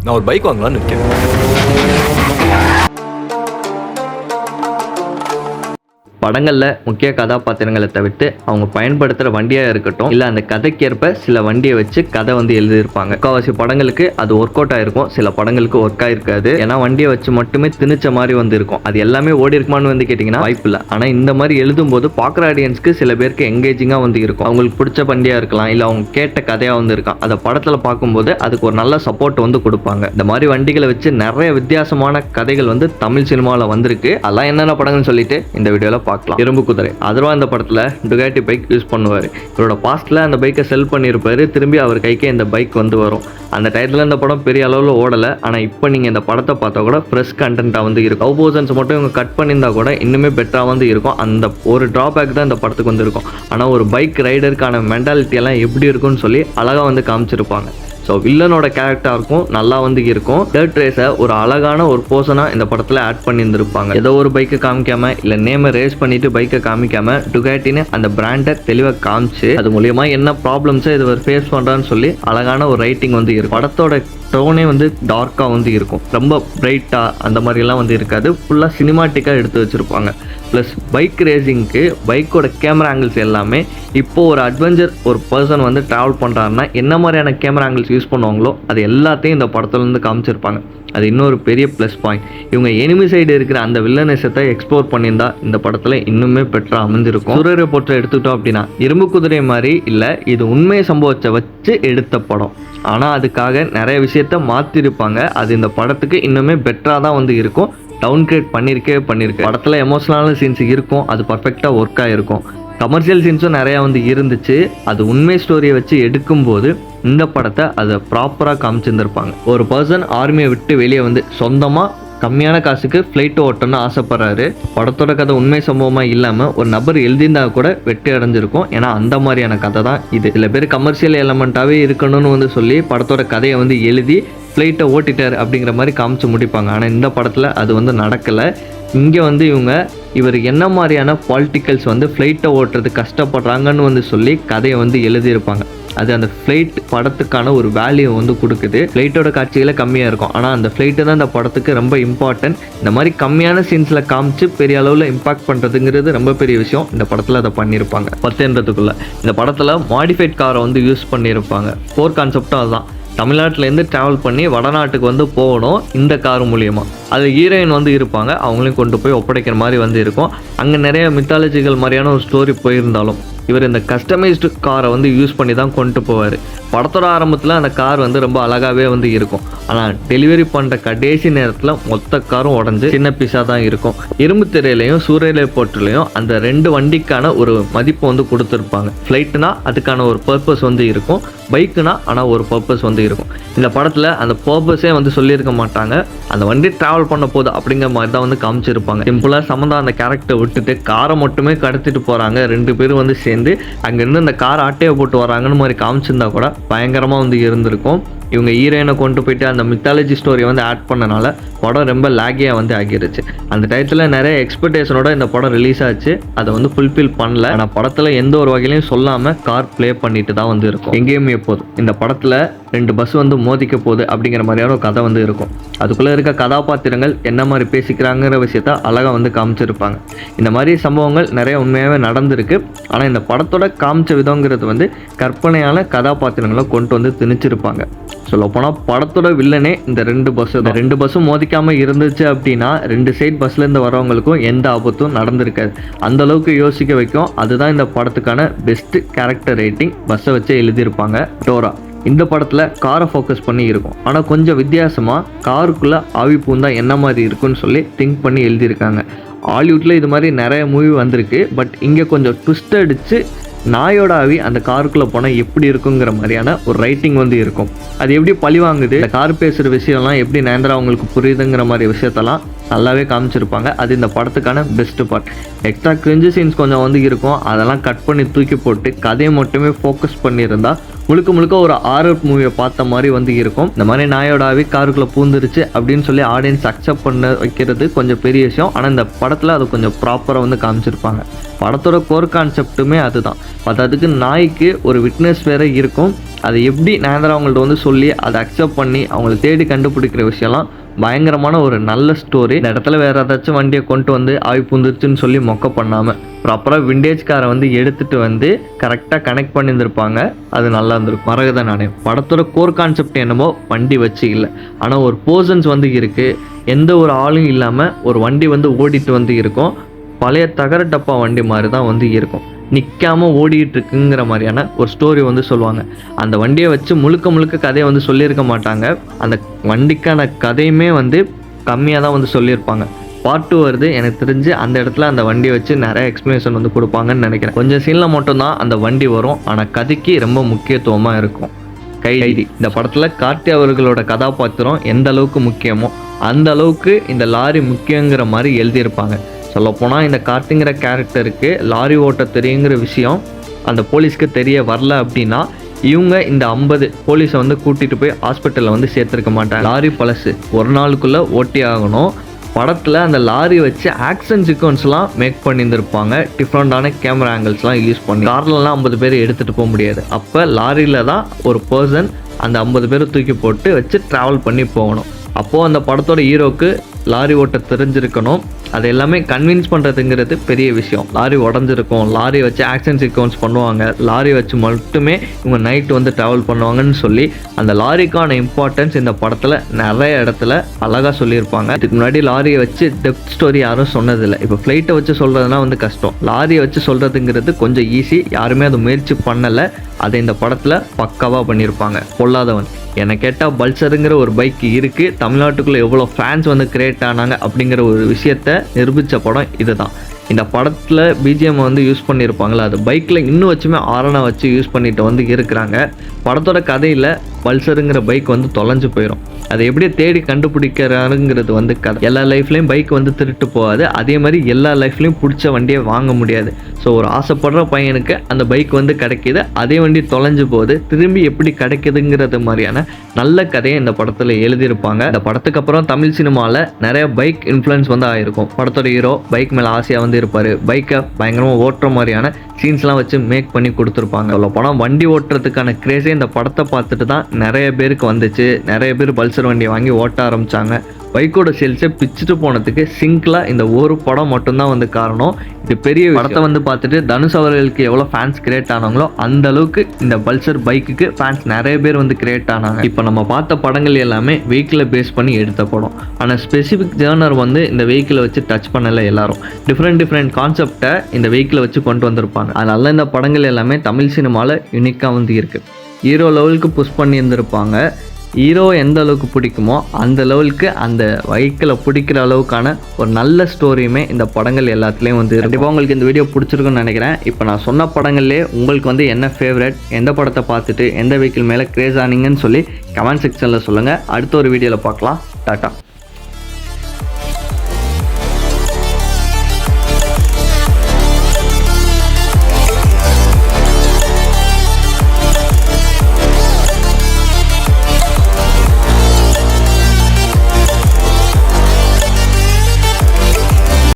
நான் ஒரு பைக் வாங்கலாம்னு இருக்கேன். படங்களில் முக்கிய கதாபாத்திரங்களை தவிர்த்து அவங்க பயன்படுத்துகிற வண்டியாக இருக்கட்டும், இல்லை அந்த கதைக்கேற்ப சில வண்டியை வச்சு கதை வந்து எழுதியிருப்பாங்க. முக்கால்வாசி படங்களுக்கு அது ஒர்க் அவுட் ஆகிருக்கும், சில படங்களுக்கு ஒர்க் ஆகிருக்காது. ஏன்னா வண்டியை வச்சு மட்டுமே திணிச்ச மாதிரி வந்து இருக்கும். அது எல்லாமே ஓடி இருக்குமான்னு வந்து கேட்டிங்கன்னா வாய்ப்பு இல்லை. ஆனால் இந்த மாதிரி எழுதும்போது பார்க்குற ஆடியன்ஸ்க்கு சில பேருக்கு எங்கேஜிங்காக வந்து இருக்கும். அவங்களுக்கு பிடிச்ச வண்டியாக இருக்கலாம், இல்லை அவங்க கேட்ட கதையாக வந்து இருக்கலாம். அதை படத்தில் பார்க்கும்போது அதுக்கு ஒரு நல்ல சப்போர்ட் வந்து கொடுப்பாங்க. இந்த மாதிரி வண்டிகளை வச்சு நிறைய வித்தியாசமான கதைகள் வந்து தமிழ் சினிமாவில் வந்திருக்கு. அதெல்லாம் என்னென்ன படங்கள்னு சொல்லிட்டு இந்த வீடியோவில் பார்க்கலாம். இரும்பு குதிரை அதர்வா இந்த படத்துல டுகாட்டி பைக் யூஸ் பண்ணுவாரு. இவரோட பாஸ்ட்ல அந்த பைக்கை செல் பண்ணியிருப்பாரு. திரும்பி அவர் கைக்கே இந்த பைக் வந்து வரும். அந்த டயத்துல இந்த படம் பெரிய அளவில் ஓடலை. ஆனால் இப்போ நீங்கள் இந்த படத்தை பார்த்தா கூட ஃப்ரெஷ் கண்டென்ட்டாக வந்து இருக்கும். கவ் போர்ஷன்ஸ் மட்டும் இவங்க கட் பண்ணியிருந்தா கூட இன்னுமே பெட்டராக வந்து இருக்கும். அந்த ஒரு ட்ராபேக் தான் இந்த படத்துக்கு வந்து இருக்கும். ஆனால் ஒரு பைக் ரைடருக்கான மென்டாலிட்டி எல்லாம் எப்படி இருக்குன்னு சொல்லி அழகாக வந்து காமிச்சிருப்பாங்க. ஸோ வில்லனோட கேரக்டருக்கும் நல்லா வந்து இருக்கும். டர்ட் ரேஸை ஒரு அழகான ஒரு போர்ஷனாக இந்த படத்தில் ஆட் பண்ணியிருந்திருப்பாங்க. ஏதோ ஒரு பைக்கை காமிக்காம, இல்லை நேமை ரேஸ் பண்ணிட்டு பைக்கை காமிக்காம, டுகாட்டின்னு அந்த பிராண்டை தெளிவாக காமிச்சு அது மூலியமா என்ன ப்ராப்ளம்ஸை இது ஃபேஸ் பண்ணுறான்னு சொல்லி அழகான ஒரு ரைட்டிங் வந்து இருக்கும். படத்தோட டோனே வந்து டார்க்காக வந்து இருக்கும். ரொம்ப பிரைட்டாக அந்த மாதிரிலாம் வந்து இருக்காது. ஃபுல்லாக சினிமாட்டிக்காக எடுத்து வச்சுருப்பாங்க. ப்ளஸ் பைக் ரேசிங்க்கு பைக்கோட கேமரா ஆங்கிள்ஸ் எல்லாமே இப்போது ஒரு அட்வென்ச்சர் ஒரு பர்சன் வந்து ட்ராவல் பண்ணுறாருன்னா என்ன மாதிரியான கேமரா ஆங்கிள்ஸ் யூஸ் பண்ணுவாங்களோ அது எல்லாத்தையும் இந்த படத்துல இருந்து காமிச்சிருப்பாங்க. அது இன்னொரு பெரிய ப்ளஸ் பாயிண்ட். இவங்க எனிமி சைடு இருக்கிற அந்த வில்லனேசத்தை எக்ஸ்ப்ளோர் பண்ணியிருந்தா இந்த படத்தில் இன்னுமே பெட்டராக அமைஞ்சிருக்கும். சூரிய போற்ற எடுத்துக்கிட்டோம் அப்படின்னா இரும்பு குதிரை மாதிரி இல்லை, இது உண்மை சம்பவத்தை வச்சு எடுத்த படம். ஆனால் அதுக்காக நிறைய விஷயத்த மாற்றிருப்பாங்க. அது இந்த படத்துக்கு இன்னுமே பெட்டராக தான் வந்து இருக்கும். டவுன் கிரேட் பண்ணியிருக்கு. படத்தில் எமோஷனலான சீன்ஸ் இருக்கும், அது பர்ஃபெக்டாக ஒர்க் ஆகிருக்கும். கமர்ஷியல் சீன்ஸும் நிறையா வந்து இருந்துச்சு. அது உண்மை ஸ்டோரியை வச்சு எடுக்கும்போது இந்த படத்தை அதை ப்ராப்பராக காமிச்சிருந்துருப்பாங்க. ஒரு பர்சன் ஆர்மியை விட்டு வெளியே வந்து சொந்தமாக கம்மியான காசுக்கு ஃப்ளைட் ஓட்டணும்னு ஆசைப்படுறாரு. படத்தோட கதை உண்மை சம்பவமாக இல்லாமல் ஒரு நபர் எழுதியிருந்தா கூட வெற்றி அடைஞ்சிருக்கும். ஏன்னா அந்த மாதிரியான கதை தான் இது. சில பேர் கமர்ஷியல் எலமெண்ட்டாகவே இருக்கணும்னு வந்து சொல்லி படத்தோட கதையை வந்து எழுதி ஃப்ளைட்டை ஓட்டிட்டார் அப்படிங்கிற மாதிரி காமிச்சு முடிப்பாங்க. ஆனால் இந்த படத்தில் அது வந்து நடக்கலை. இங்கே வந்து இவர் என்ன மாதிரியான பாலிட்டிக்கல்ஸ் வந்து ஃப்ளைட்டை ஓட்டுறது கஷ்டப்படுறாங்கன்னு வந்து சொல்லி கதையை வந்து எழுதியிருப்பாங்க. அது அந்த ஃப்ளைட் படத்துக்கான ஒரு வேல்யூ வந்து கொடுக்குது. ஃப்ளைட்டோட காட்சிகளை கம்மியாக இருக்கும், ஆனால் அந்த ஃப்ளைட்டு தான் இந்த படத்துக்கு ரொம்ப இம்பார்ட்டன்ட். இந்த மாதிரி கம்மியான சீன்ஸில் காமிச்சு பெரிய அளவில் இம்பாக்ட் பண்ணுறதுங்கிறது ரொம்ப பெரிய விஷயம். இந்த படத்தில் அதை பண்ணியிருப்பாங்க. 10 இந்த படத்தில் மாடிஃபைட் காரை வந்து யூஸ் பண்ணியிருப்பாங்க. கோர் கான்செப்டும் அதுதான். தமிழ்நாட்டிலேருந்து ட்ராவல் பண்ணி வடநாட்டுக்கு வந்து போகணும் இந்த கார் மூலியமாக. அது ஹீரோயின் வந்து இருப்பாங்க, அவங்களையும் கொண்டு போய் ஒப்படைக்கிற மாதிரி வந்து இருக்கும். அங்கே நிறைய மித்தாலஜிக்கல் மாதிரியான ஒரு ஸ்டோரி போயிருந்தாலும் இவர் இந்த கஸ்டமைஸ்டு காரை வந்து யூஸ் பண்ணி தான் கொண்டு போவார். படத்தோட ஆரம்பத்தில் அந்த கார் வந்து ரொம்ப அழகாகவே வந்து இருக்கும். ஆனால் டெலிவரி பண்ணுற கடைசி நேரத்தில் மொத்த காரும் உடஞ்சி சின்ன பீஸாக தான் இருக்கும். இரும்பு திரையிலையும் சூரிய போர்ட்லையும் அந்த 2 வண்டிக்கான ஒரு மதிப்பு வந்து கொடுத்துருப்பாங்க. ஃப்ளைட்டுனா அதுக்கான ஒரு பர்பஸ் வந்து இருக்கும், பைக்குனா ஆனால் ஒரு பர்பஸ் வந்து இருக்கும். இந்த படத்தில் அந்த பர்பஸே வந்து சொல்லியிருக்க மாட்டாங்க. அந்த வண்டி ட்ராவல் பண்ண போது அப்படிங்கிற மாதிரி தான் வந்து காமிச்சிருப்பாங்க. சிம்பிளாக சம்மந்தா அந்த கேரக்டரை விட்டுட்டு காரை மட்டுமே கடத்திட்டு போகிறாங்க. 2 பேரும் வந்து சேர்ந்து அங்கேருந்து அந்த கார் ஆட்டையை போட்டு வராங்கன்னு மாதிரி காமிச்சிருந்தா கூட பயங்கரமாக வந்து இருந்திருக்கும். இவங்க ஹீரோயினை கொண்டு போயிட்டு அந்த மித்தாலஜி ஸ்டோரியை வந்து ஆட் பண்ணனால படம் ரொம்ப லேகியாக வந்து ஆகிருச்சு. அந்த டயத்தில் நிறைய எக்ஸ்பெக்டேஷனோட இந்த படம் ரிலீஸ் ஆச்சு. அதை வந்து ஃபுல்ஃபில் பண்ணல. ஆனால் படத்தில் எந்த ஒரு வகையிலையும் சொல்லாமல் கார் ப்ளே பண்ணிட்டு தான் வந்து இருக்கும். எங்கேயுமே போதும் இந்த படத்தில் 2 பஸ் வந்து மோதிக்க போகுது அப்படிங்கிற மாதிரியான ஒரு கதை வந்து இருக்கும். அதுக்குள்ளே இருக்க கதாபாத்திரங்கள் என்ன மாதிரி பேசிக்கிறாங்கிற விஷயத்த அழகாக வந்து காமிச்சிருப்பாங்க. இந்த மாதிரி சம்பவங்கள் நிறைய உண்மையாகவே நடந்திருக்கு. ஆனால் இந்த படத்தோட காமிச்ச விதங்கிறது வந்து கற்பனையான கதாபாத்திரங்களை கொண்டு வந்து திணிச்சிருப்பாங்க. சொல்லப்போனால் படத்தோட வில்லனே இந்த 2 பஸ். இந்த 2 பஸ்ஸும் மோதிக்காமல் இருந்துச்சு அப்படின்னா 2 சைட் பஸ்லேருந்து வரவங்களுக்கும் எந்த ஆபத்தும் நடந்திருக்காது. அந்த அளவுக்கு யோசிக்க வைக்கும். அதுதான் இந்த படத்துக்கான பெஸ்ட் கேரக்டர் ரேட்டிங். பஸ்ஸை வச்சு எழுதியிருப்பாங்க. டோரா இந்த படத்தில் காரை ஃபோக்கஸ் பண்ணி இருக்கும். ஆனால் கொஞ்சம் வித்தியாசமாக காருக்குள்ளே ஆவி பூந்தா என்ன மாதிரி இருக்குன்னு சொல்லி திங்க் பண்ணி எழுதியிருக்காங்க. ஹாலிவுட்டில் இது மாதிரி நிறைய மூவி வந்திருக்கு. பட் இங்கே கொஞ்சம் ட்விஸ்ட் அடித்து நாயோட ஆவி அந்த காருக்குள்ளே போனால் எப்படி இருக்குங்கிற மாதிரியான ஒரு ரைட்டிங் வந்து இருக்கும். அது எப்படி பழி வாங்குது, இந்த கார் பேசுகிற விஷயம்லாம் எப்படி நேந்திரா அவங்களுக்கு புரியுதுங்கிற மாதிரி விஷயத்தெல்லாம் நல்லாவே காமிச்சிருப்பாங்க. அது இந்த படத்துக்கான best part. Extra cringe scenes கொஞ்சம் வந்து இருக்கும், அதெல்லாம் கட் பண்ணி தூக்கி போட்டு கதையை மட்டுமே ஃபோக்கஸ் பண்ணியிருந்தா முழுக்க ஒரு ஹாரர் மூவியை பார்த்த மாதிரி வந்து இருக்கும். இந்த மாதிரி நாயோட ஆவி காருக்குள்ளே பூந்துருச்சு அப்படின்னு சொல்லி ஆடியன்ஸ் அக்செப்ட் பண்ண வைக்கிறது கொஞ்சம் பெரிய விஷயம். ஆனால் இந்த படத்தில் அது கொஞ்சம் ப்ராப்பராக வந்து காமிச்சிருப்பாங்க. படத்தோட கோர் கான்செப்ட்டுமே அதுதான். அதுக்கு நாய்க்கு ஒரு விட்னஸ் வேற இருக்கும். அதை எப்படி நயன்தாரா அவங்கள்ட்ட வந்து சொல்லி அதை அக்செப்ட் பண்ணி அவங்கள தேடி கண்டுபிடிக்கிற விஷயம்லாம் பயங்கரமான ஒரு நல்ல ஸ்டோரி. இந்த இடத்துல வேறு ஏதாச்சும் வண்டியை கொண்டு வந்து ஆவி பூந்துருச்சுன்னு சொல்லி மொக்க பண்ணாமல் ப்ராப்பராக விண்டேஜ் காரை வந்து எடுத்துகிட்டு வந்து கரெக்டாக கனெக்ட் பண்ணியிருந்திருப்பாங்க. அது நல்லா இருந்திருக்கும். மரகத நாணயம் படத்தோட கோர் கான்செப்ட் என்னமோ வண்டி வச்சு இல்லை, ஆனால் ஒரு போர்ஷன்ஸ் வந்து இருக்குது. எந்த ஒரு ஆளும் இல்லாமல் ஒரு வண்டி வந்து ஓடிட்டு வந்து இருக்கும். பழைய தகர டப்பா வண்டி மாதிரி தான் வந்து இருக்கும். நிற்காமல் ஓடிட்டு இருக்குங்கிற மாதிரியான ஒரு ஸ்டோரி வந்து சொல்லுவாங்க. அந்த வண்டியை வச்சு முழுக்க கதையை வந்து சொல்லியிருக்க மாட்டாங்க. அந்த வண்டிக்கான கதையுமே வந்து கம்மியாக தான் வந்து சொல்லியிருப்பாங்க. பார்ட் 2 வருது, எனக்கு தெரிஞ்சு அந்த இடத்துல அந்த வண்டியை வச்சு நிறைய எக்ஸ்ப்ளனேஷன் வந்து கொடுப்பாங்கன்னு நினைக்கிறேன். கொஞ்சம் சீனில் மட்டும்தான் அந்த வண்டி வரும், ஆனால் கதைக்கு ரொம்ப முக்கியத்துவமாக இருக்கும். கைதி இந்த படத்தில் கார்த்தி அவர்களோட கதாபாத்திரம் எந்த அளவுக்கு முக்கியமோ அந்த அளவுக்கு இந்த லாரி முக்கியங்கிற மாதிரி எழுதியிருப்பாங்க. சொல்லப்போனால் இந்த கார்த்திங்கிற கேரக்டருக்கு லாரி ஓட்ட தெரியுங்கிற விஷயம் அந்த போலீஸ்க்கு தெரிய வரல அப்படின்னா இவங்க இந்த 50 போலீஸை வந்து கூட்டிகிட்டு போய் ஹாஸ்பிட்டலில் வந்து சேர்த்துருக்க மாட்டாங்க. லாரி பழசு ஒரு நாளுக்குள்ளே ஓட்டி ஆகணும். படத்தில் அந்த லாரி வச்சு ஆக்ஷன் சீக்வன்ஸ்லாம் மேக் பண்ணியிருந்திருப்பாங்க. டிஃப்ரெண்டான கேமரா ஆங்கிள்ஸ்லாம் யூஸ் பண்ணி கார்லலாம் 50 பேர் எடுத்துகிட்டு போக முடியாது. அப்போ லாரியில் தான் ஒரு பர்சன் அந்த 50 பேரை தூக்கி போட்டு வச்சு ட்ராவல் பண்ணி போகணும். அப்போது அந்த படத்தோட ஹீரோக்கு லாரி ஓட்ட தெரிஞ்சிருக்கணும். அது எல்லாமே கன்வின்ஸ் பண்ணுறதுங்கிறது பெரிய விஷயம். லாரி உடஞ்சிருக்கும், லாரி வச்சு ஆக்ஷன் சீக்வன்ஸ் பண்ணுவாங்க, லாரி வச்சு மட்டுமே இவங்க நைட்டு வந்து ட்ராவல் பண்ணுவாங்கன்னு சொல்லி அந்த லாரிக்கான இம்பார்ட்டன்ஸ் இந்த படத்தில் நிறைய இடத்துல அழகாக சொல்லியிருப்பாங்க. இதுக்கு முன்னாடி லாரியை வச்சு டெப்த் ஸ்டோரி யாரும் சொன்னதில்லை. இப்போ ஃப்ளைட்டை வச்சு சொல்கிறதுனா வந்து கஷ்டம். லாரியை வச்சு சொல்கிறதுங்கிறது கொஞ்சம் ஈஸி. யாருமே அதை முயற்சி பண்ணலை. அதை இந்த படத்தில் பக்காவாக பண்ணியிருப்பாங்க. பொல்லாதவன் என்னை கேட்டால் பல்சருங்கிற ஒரு பைக் இருக்குது. தமிழ்நாட்டுக்குள்ளே எவ்வளோ ஃபேன்ஸ் வந்து கிரியேட் ஆனாங்க அப்படிங்கிற ஒரு விஷயத்தை நிரூபித்த படம் இதுதான். இந்த படத்தில் பிஜிஎம் வந்து யூஸ் பண்ணியிருப்பாங்களா, அது பைக்கில் இன்னும் வச்சுமே ஆரணா வச்சு யூஸ் பண்ணிட்டு வந்து இருக்கிறாங்க. படத்தோட கதையில் பல்சருங்கிற பைக் வந்து தொலைஞ்சு போயிடும். அதை எப்படி தேடி கண்டுபிடிக்கிறாருங்கிறது வந்து கதை. எல்லா லைஃப்லேயும் பைக் வந்து திருட்டு போகாது. அதே மாதிரி எல்லா லைஃப்லேயும் பிடிச்ச வண்டியை வாங்க முடியாது. ஸோ ஒரு ஆசைப்படுற பையனுக்கு அந்த பைக் வந்து கிடைக்கிது, அதே வண்டி தொலைஞ்சு போகுது, திரும்பி எப்படி கிடைக்குதுங்கிறது மாதிரியான நல்ல கதையை இந்த படத்தில் எழுதியிருப்பாங்க. இந்த படத்துக்கு அப்புறம் தமிழ் சினிமாவில் நிறைய பைக் இன்ஃப்ளூயன்ஸ் வந்து ஆகிருக்கும். படத்தோட ஹீரோ பைக் மேலே ஆசையாக வந்து இருப்பார். பைக்கை பயங்கரமாக ஓட்டுற மாதிரியான சீன்ஸ்லாம் வச்சு மேக் பண்ணி கொடுத்துருப்பாங்க. அவ்வளோ படம் வண்டி ஓட்டுறதுக்கான கிரேஸே இந்த படத்தை பார்த்துட்டு தான் நிறைய பேருக்கு வந்துச்சு. நிறைய பேர் பல்சர் வண்டியை வாங்கி ஓட்ட ஆரம்பித்தாங்க. பைக்கோட சேல்ஸை பிச்சுட்டு போனதுக்கு சிங்கிளாக இந்த ஒரு படம் மட்டும்தான் வந்து காரணம். இது பெரிய படத்தை வந்து பார்த்துட்டு தனுஷ் அவர்களுக்கு எவ்வளோ ஃபேன்ஸ் கிரியேட் ஆனாங்களோ அந்த அளவுக்கு இந்த பல்சர் பைக்குக்கு ஃபேன்ஸ் நிறைய பேர் வந்து கிரியேட் ஆனாங்க. இப்போ நம்ம பார்த்த படங்கள் எல்லாமே வெஹிக்கிளை பேஸ் பண்ணி எடுத்த படம். ஆனால் ஸ்பெசிஃபிக் ஜேர்னர் வந்து இந்த வெஹிக்கிளை வச்சு டச் பண்ணலை. எல்லாரும் டிஃப்ரெண்ட் கான்செப்டை இந்த வெஹிக்கிளை வச்சு கொண்டு வந்திருப்பாங்க. அதனால இந்த படங்கள் எல்லாமே தமிழ் சினிமாவில் யூனிக்காக வந்து இருக்குது. ஹீரோ லெவலுக்கு புஷ் பண்ணி இருந்திருப்பாங்க. ஹீரோ எந்த அளவுக்கு பிடிக்குமோ அந்த லெவலுக்கு அந்த வெஹிக்கிளை பிடிக்கிற அளவுக்கான ஒரு நல்ல ஸ்டோரியுமே இந்த படங்கள் எல்லாத்துலேயும் வந்து கண்டிப்பாக உங்களுக்கு இந்த வீடியோ பிடிச்சிருக்குன்னு நினைக்கிறேன். இப்போ நான் சொன்ன படங்கள்லேயே உங்களுக்கு வந்து என்ன ஃபேவரட், எந்த படத்தை பார்த்துட்டு எந்த வெஹிக்கிள் மேலே கிரேஸ் ஆனீங்கன்னு சொல்லி கமெண்ட் செக்ஷனில் சொல்லுங்கள். அடுத்த ஒரு வீடியோவில் பார்க்கலாம். டாட்டா.